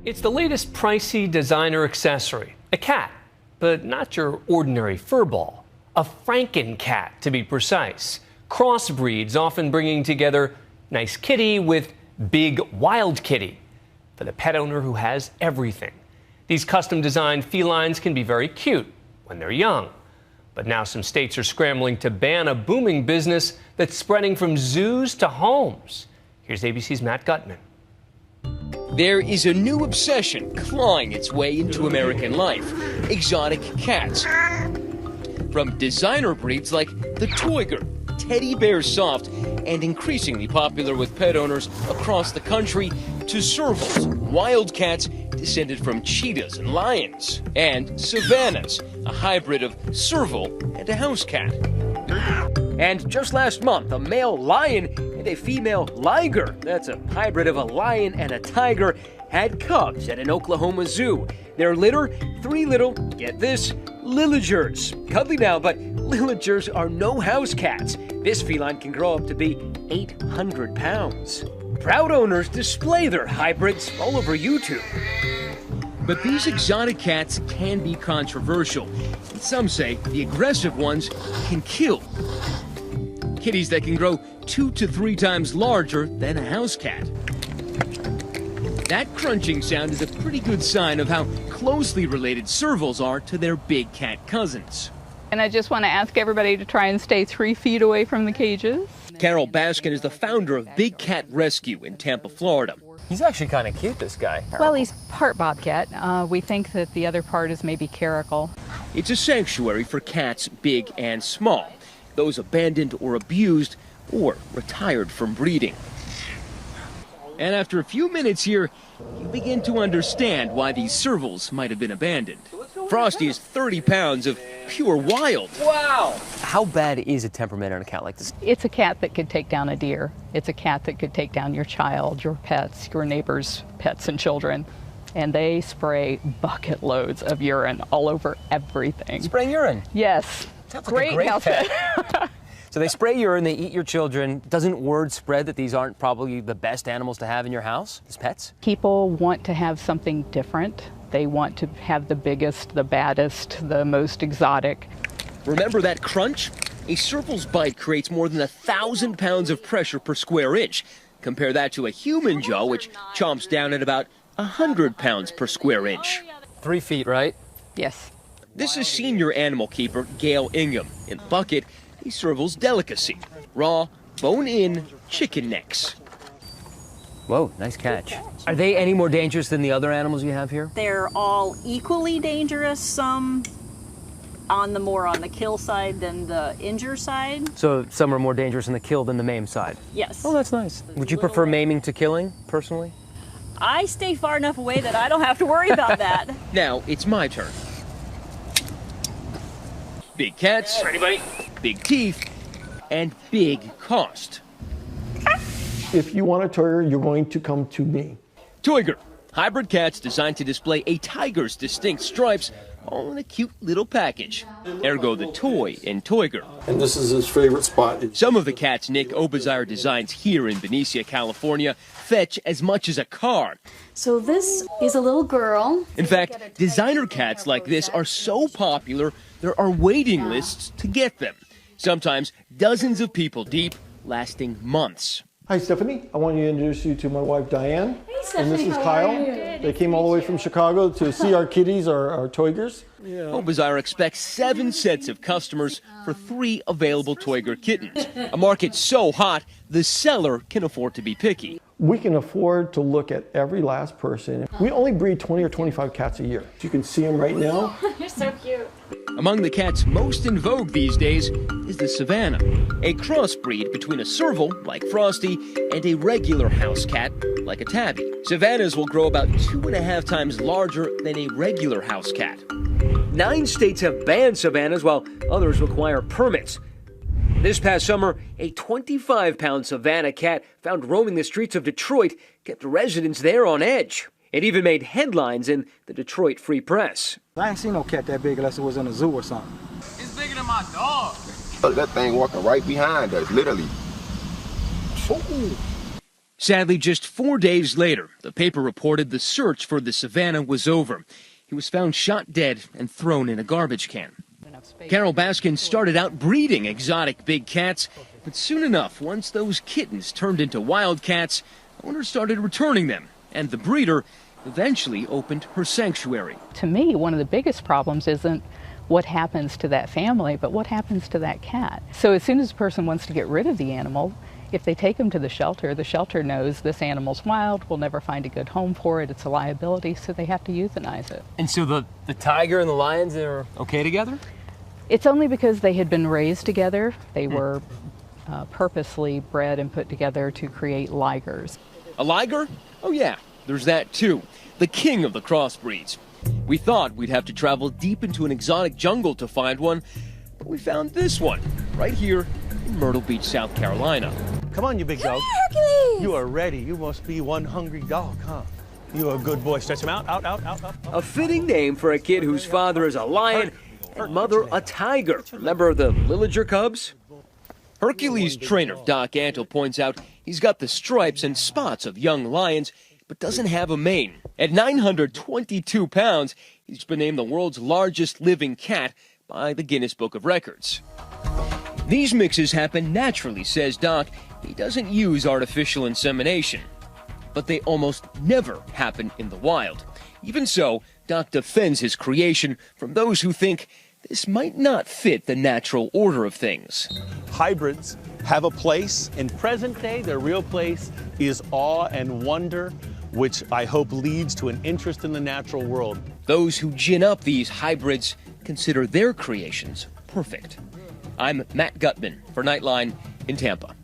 It's the latest pricey designer accessory, a cat, but not your ordinary fur ball. A Franken-cat, to be precise. Crossbreeds often bringing together nice kitty with big wild kitty for the pet owner who has everything. These custom-designed felines can be very cute when they're young. But now some states are scrambling to ban a booming business that's spreading from zoos to homes. Here's ABC's Matt Gutman. There is a new obsession clawing its way into American life: exotic cats. From designer breeds like the Toiger, teddy bear soft, and increasingly popular with pet owners across the country, to servals, wild cats descended from cheetahs and lions, and savannahs, a hybrid of serval and a house cat. And just last month, a male lion and a female liger, that's a hybrid of a lion and a tiger, had cubs at an Oklahoma zoo. Their litter, 3 little, get this, Ligers. Cuddly now, but Ligers are no house cats. This feline can grow up to be 800 pounds. Proud owners display their hybrids all over YouTube. But these exotic cats can be controversial. And some say the aggressive ones can kill. Kitties that can grow 2 to 3 times larger than a house cat. That crunching sound is a pretty good sign of how closely related servals are to their big cat cousins. And I just want to ask everybody to try and stay 3 feet away from the cages. Carol Baskin is the founder of Big Cat Rescue in Tampa, Florida. He's actually kind of cute, this guy. Well, he's part bobcat. We think that the other part is maybe caracal. It's a sanctuary for cats big and small, those abandoned or abused or retired from breeding. And after a few minutes here, you begin to understand why these servals might have been abandoned. Frosty is 30 pounds of pure wild. Wow! How bad is a temperament on a cat like this? It's a cat that could take down a deer. It's a cat that could take down your child, your pets, your neighbors' pets and children. And they spray bucket loads of urine all over everything. Spraying urine? Yes. Sounds like a great house pet. So they spray urine, they eat your children. Doesn't word spread that these aren't probably the best animals to have in your house as pets? People want to have something different. They want to have the biggest, the baddest, the most exotic. Remember that crunch? A serval's bite creates more than 1,000 pounds of pressure per square inch. Compare that to a human jaw, which chomps down at about 100 pounds per square inch. 3 feet, right? Yes. This is senior animal keeper Gail Ingham. In the bucket, a serval's delicacy: raw, bone-in chicken necks. Whoa, nice catch. Are they any more dangerous than the other animals you have here? They're all equally dangerous, some on the kill side than the injure side. So some are more dangerous in the kill than the maim side? Yes. Oh, that's nice. Would you prefer maiming to killing, personally? I stay far enough away that I don't have to worry about that. Now it's my turn. Big cats, ready, buddy? Big teeth, and big cost. If you want a Toiger, you're going to come to me. Toiger, hybrid cats designed to display a tiger's distinct stripes, all in a cute little package. Ergo the toy in Toiger. And this is his favorite spot. Some of the cats Nick Obazire designs here in Benicia, California, fetch as much as a car. So this is a little girl. In fact, designer cats like this are so popular, there are waiting lists to get them. Sometimes dozens of people deep, lasting months. Hi, Stephanie. I want to introduce you to my wife, Diane. Hey, Stephanie, and this is how Kyle. are you? They came all the way from Chicago to see our kitties, our Toigers. Obazire expects 7 sets of customers for 3 available Toiger kittens. A market so hot, the seller can afford to be picky. We can afford to look at every last person. We only breed 20 or 25 cats a year. You can see them right now. You're so cute. Among the cats most in vogue these days is the Savannah, a crossbreed between a serval, like Frosty, and a regular house cat, like a tabby. Savannahs will grow about 2.5 times larger than a regular house cat. 9 states have banned Savannahs, while others require permits. This past summer, a 25-pound Savannah cat found roaming the streets of Detroit kept residents there on edge. It even made headlines in the Detroit Free Press. I ain't seen no cat that big unless it was in a zoo or something. It's bigger than my dog. Look, that thing walking right behind us, literally. Ooh. Sadly, just 4 days later, the paper reported the search for the savannah was over. He was found shot dead and thrown in a garbage can. Carol Baskin started out breeding exotic big cats, but soon enough, once those kittens turned into wild cats, owners started returning them, and the breeder eventually opened her sanctuary. To me, one of the biggest problems isn't what happens to that family, but what happens to that cat. So as soon as a person wants to get rid of the animal, if they take them to the shelter knows this animal's wild, we'll never find a good home for it, it's a liability, so they have to euthanize it. And so the tiger and the lions are okay together? It's only because they had been raised together. They were purposely bred and put together to create ligers. A liger? Oh yeah, there's that too. The king of the crossbreeds. We thought we'd have to travel deep into an exotic jungle to find one, but we found this one right here in Myrtle Beach, South Carolina. Come on, you big dog. Hercules! You are ready. You must be one hungry dog, huh? You are a good boy. Stretch him out, out, out, out, out. A fitting name for a kid whose father is a lion and mother a tiger. Remember the Liger cubs? Hercules trainer Doc Antle points out he's got the stripes and spots of young lions, but doesn't have a mane. At 922 pounds, he's been named the world's largest living cat by the Guinness Book of Records. These mixes happen naturally, says Doc. He doesn't use artificial insemination. But they almost never happen in the wild. Even so, Doc defends his creation from those who think this might not fit the natural order of things. Hybrids have a place. In present day, their real place is awe and wonder, which I hope leads to an interest in the natural world. Those who gin up these hybrids consider their creations perfect. I'm Matt Gutman for Nightline in Tampa.